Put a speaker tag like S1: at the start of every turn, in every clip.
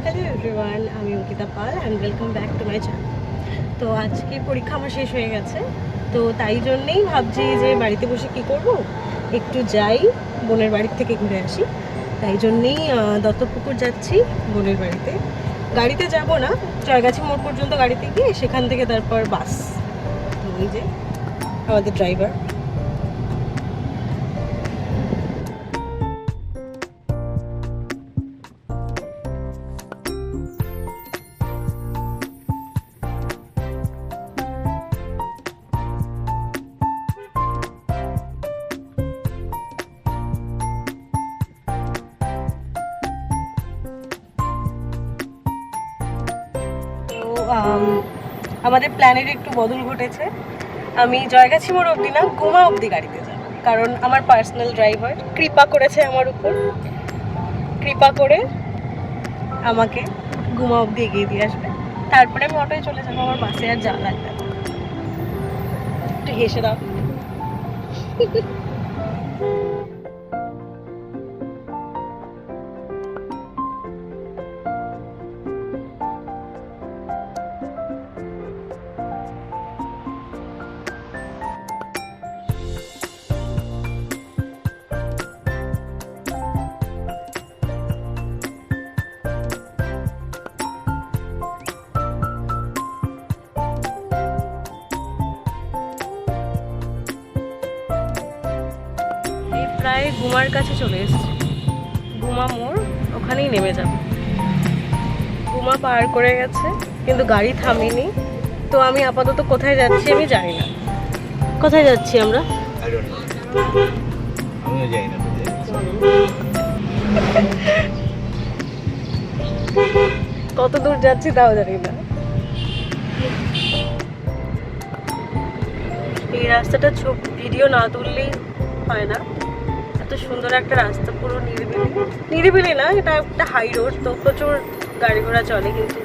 S1: Hello everyone, আমি Ankita Pal and welcome back to my channel. তো আজকে পরীক্ষা আমার শেষ হয়ে গেছে, তো তাই জন্যেই ভাবছি যে বাড়িতে বসে কি করব, একটু যাই বোনের বাড়ির থেকে ঘুরে আসি। তাই জন্যেই দত্তপুকুর যাচ্ছি বোনের বাড়িতে। গাড়িতে যাব না, জয়গাছি মোড় পর্যন্ত গাড়িতে গিয়ে সেখান থেকে তারপর বাস। তো এই যে আমাদের ড্রাইভার। আমাদের প্ল্যানের একটু বদল ঘটেছে। আমি জয়গাছি মোড় অবধি না, গুমা অবধি গাড়িতে যাব, কারণ আমার পার্সোনাল ড্রাইভার কৃপা করেছে আমার উপর। কৃপা করে আমাকে গুমা অবধি এগিয়ে দিয়ে আসবে, তারপরে আমি অটোয় চলে যাবো। আমার বাসে আর যাওয়া লাগবে না। একটু হেসে দাও। প্রায় গুমার কাছে চলে এসেছি। গুমা মোড়, ওখানেই নেমে যাব। গুমা পার করে গেছে কিন্তু গাড়ি থামিনি। তো আমি আপাতত কোথায় যাচ্ছি আমি জানি না। কোথায় যাচ্ছি আমরা? কত দূর যাচ্ছি তাও জানি না। এই রাস্তাটা ভিডিও না তুললেই হয় না। এত সুন্দর একটা রাস্তা, পুরো নিরিবিলি। নিরিবিলি না, এটা একটা হাই রোড, তো প্রচুর গাড়ি ঘোড়া চলে, কিন্তু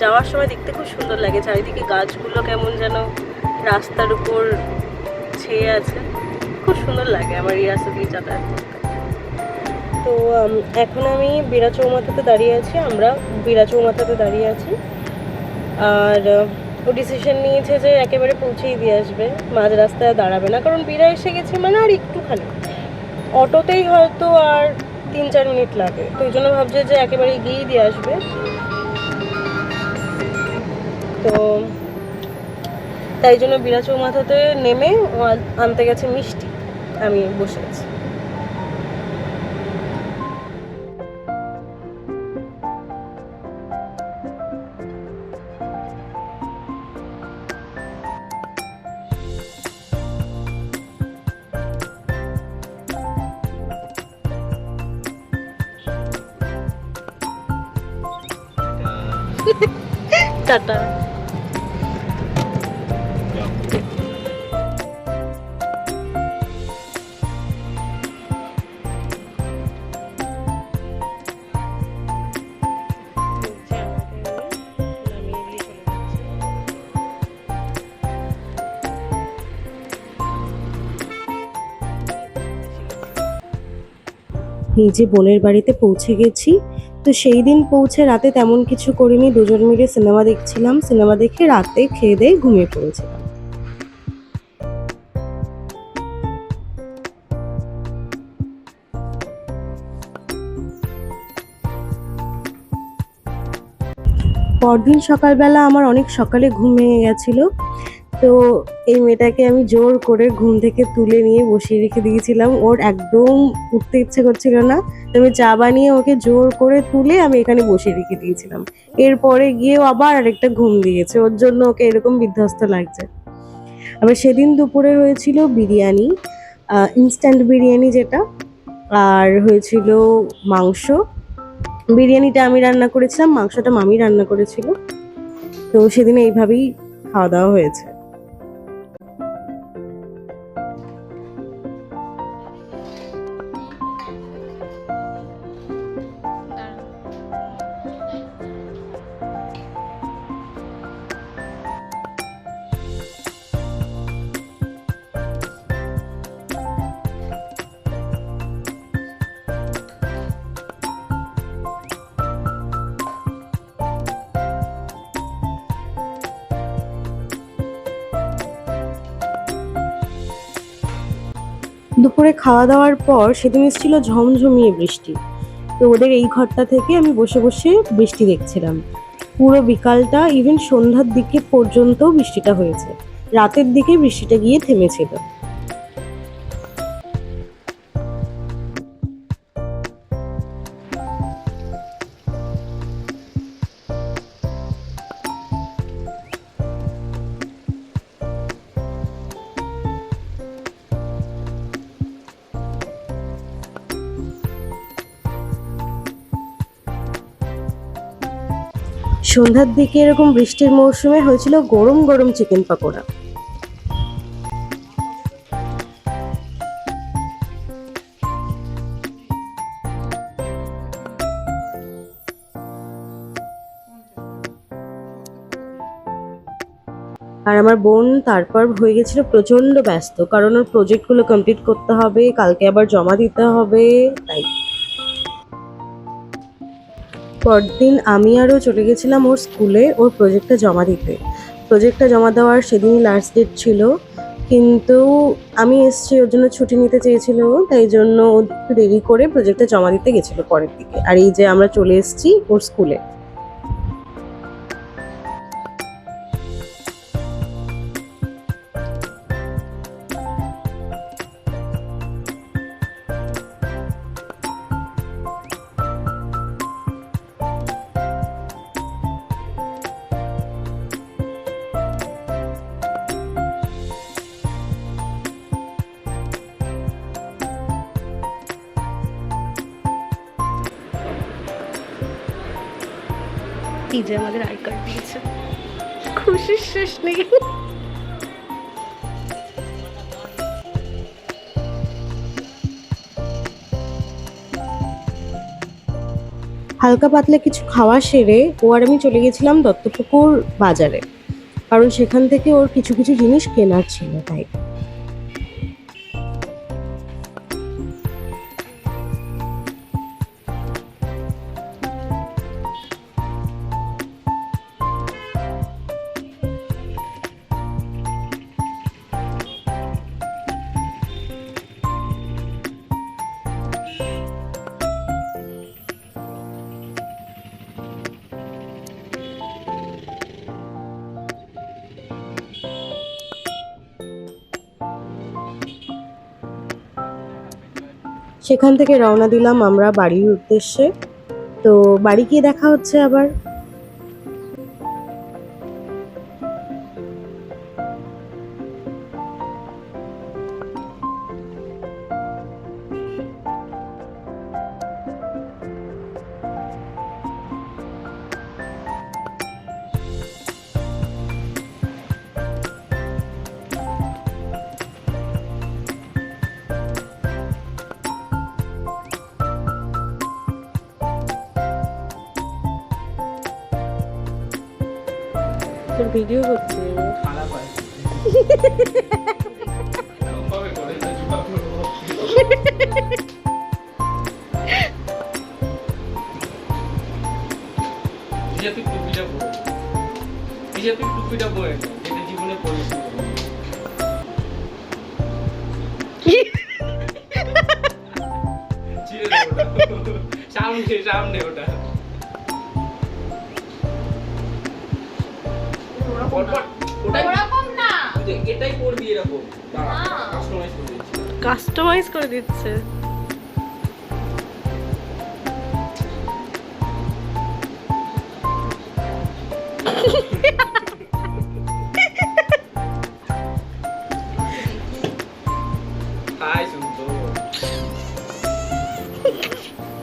S1: যাওয়ার সময় দেখতে খুব সুন্দর লাগে। চারিদিকে গাছগুলো কেমন যেন রাস্তার উপর ছেয়ে আছে, খুব সুন্দর লাগে আমার এই রাস্তা দিয়ে যাতায়াত করতে। তো এখন আমি বীরা চৌমাথাতে দাঁড়িয়ে আছি, আমরা বীরা চৌমাথাতে দাঁড়িয়ে আছি। আর ও ডিসিশন নিয়েছে যে একেবারে পৌঁছেই দিয়ে আসবে, মাঝ রাস্তায় দাঁড়াবে না, কারণ বীরা এসে গেছে মানে আর একটুখানি অটোতেই হয়তো আর 3-4 মিনিট লাগে। তো এই জন্য ভাবছে যে একেবারে গিয়েই দিয়ে আসবে। তো তাই জন্য বীরা চৌমাথাতে নেমে ও আনতে গেছে মিষ্টি, আমি বসে আছি। টাটা। এই যে বোনের বাড়িতে পৌঁছে গেছি। তো সেই দিন পৌঁছে রাতে তেমন কিছু করিনি, দুজন মিলে সিনেমা দেখছিলাম। সিনেমা দেখে রাতে খেয়ে দিয়ে ঘুমিয়ে পড়েছিলাম। পরদিন সকালবেলা আমার অনেক সকালে ঘুম ভেঙে গেছিলো। তো এই মেয়েটাকে আমি জোর করে ঘুম থেকে তুলে নিয়ে বসিয়ে রেখে দিয়েছিলাম। ওর একদম উঠতে ইচ্ছে করছিল না, তো আমি চা বানিয়ে ওকে জোর করে তুলে আমি এখানে বসিয়ে রেখে দিয়েছিলাম। এরপরে গিয়েও আবার আরেকটা ঘুম দিয়েছে, ওর জন্য ওকে এরকম বিধ্বস্ত লাগছে। আবার সেদিন দুপুরে হয়েছিল বিরিয়ানি, ইনস্ট্যান্ট বিরিয়ানি যেটা, আর হয়েছিল মাংস। বিরিয়ানিটা আমি রান্না করেছিলাম, মাংসটা মামি রান্না করেছিল। তো সেদিন এইভাবেই খাওয়া দাওয়া হয়েছে। দুপুরে খাওয়া দাওয়ার পর সেদিন এসেছিল ঝমঝমিয়ে বৃষ্টি। তো ওদের এই ঘরটা থেকে আমি বসে বসে বৃষ্টি দেখছিলাম। পুরো বিকালটা ইভেন সন্ধ্যার দিকে পর্যন্ত বৃষ্টিটা হয়েছে। রাতের দিকে বৃষ্টিটা গিয়ে থেমেছিল। সন্ধ্যার দিকে এরকম বৃষ্টির মৌসুমে হয়েছিল গরম গরম চিকেন পাকোড়া। আর আমার বোন তারপর হয়ে গেছিল প্রচন্ড ব্যস্ত, কারণ ওর প্রজেক্টগুলো কমপ্লিট করতে হবে, কালকে আবার জমা দিতে হবে। তাই পরদিন আমি আরও চলে গেছিলাম ওর স্কুলে ওর প্রজেক্টটা জমা দিতে। প্রজেক্টটা জমা দেওয়ার সেদিনই লাস্ট ডেট ছিল, কিন্তু আমি এসছি, ওর জন্য ছুটি নিতে চেয়েছিল, তাই জন্য ও একটু দেরি করে প্রজেক্টটা জমা দিতে গেছিলো পরের দিকে। আর এই যে আমরা চলে এসেছি ওর স্কুলে। এই যে আমাদের আই কার্ড দিয়েছে, খুশির শেষ নেই। হালকা পাতলা কিছু খাওয়া সেরে ও আর আমি চলে গেছিলাম দত্তপুকুর বাজারে, কারণ সেখান থেকে ওর কিছু কিছু জিনিস কেনার ছিল। তাই সেখান থেকে রওনা দিলাম আমরা বাড়ির উদ্দেশ্যে। তো বাড়ি গিয়ে দেখা হচ্ছে আবার। তোর ভিডিও করছে।
S2: টুপিটা পরে এটা জীবনে পড়েছি সামনে সামনে ওটা এটাই করবি এরকম
S1: কাস্টমাইজ করে দিচ্ছে।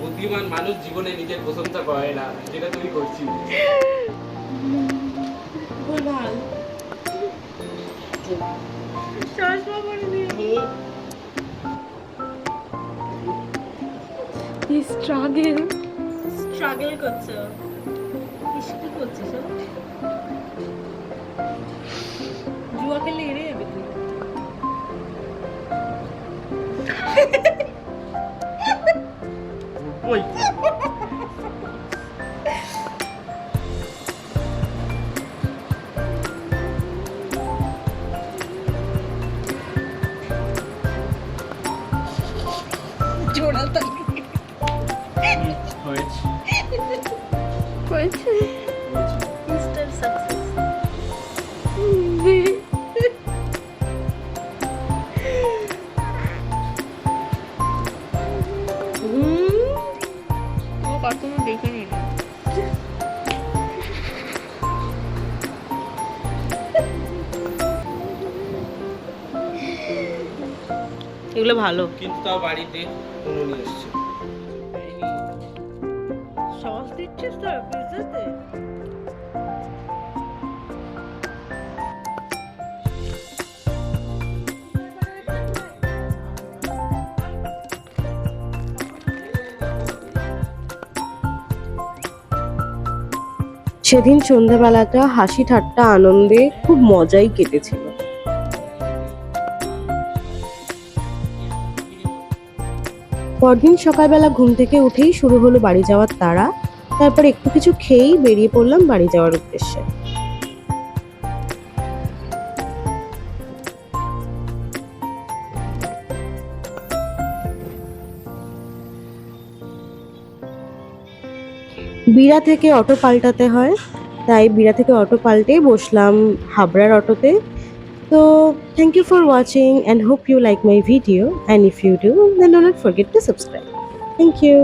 S2: বুদ্ধিমান মানুষ জীবনে নিজের প্রশংসা করে না, যেটা তুমি করছিস।
S1: স্ট্রাগল করছো, কি করছিস? জুয়া খেলে হেরে যাবে তুই।
S2: ওই
S1: জোড়া তালি
S2: হয়েছে
S1: হয়েছে ইনস্ট্যান্ট সাকসেস।
S3: কখনো দেখিনি না।
S1: এগুলো ভালো।
S2: কিন্তু তাও বাড়িতে উনুন নিয়ে এসছে।
S1: সস দিচ্ছিস তো পিৎজাতে? সেদিন সন্ধ্যাবেলাটা হাসি ঠাট্টা আনন্দে খুব মজাই কেটেছিল। পরদিন সকালবেলা ঘুম থেকে উঠেই শুরু হলো বাড়ি যাওয়ার তাড়া। তারপর একটু কিছু খেয়েই বেরিয়ে পড়লাম বাড়ি যাওয়ার উদ্দেশ্যে। বিড়া থেকে অটো পাল্টাতে হয়, তাই বিড়া থেকে অটো পাল্টে বসলাম হাবড়ার অটোতে। So, thank you for watching and hope you like my video, and if you do, then do not forget to subscribe. Thank you.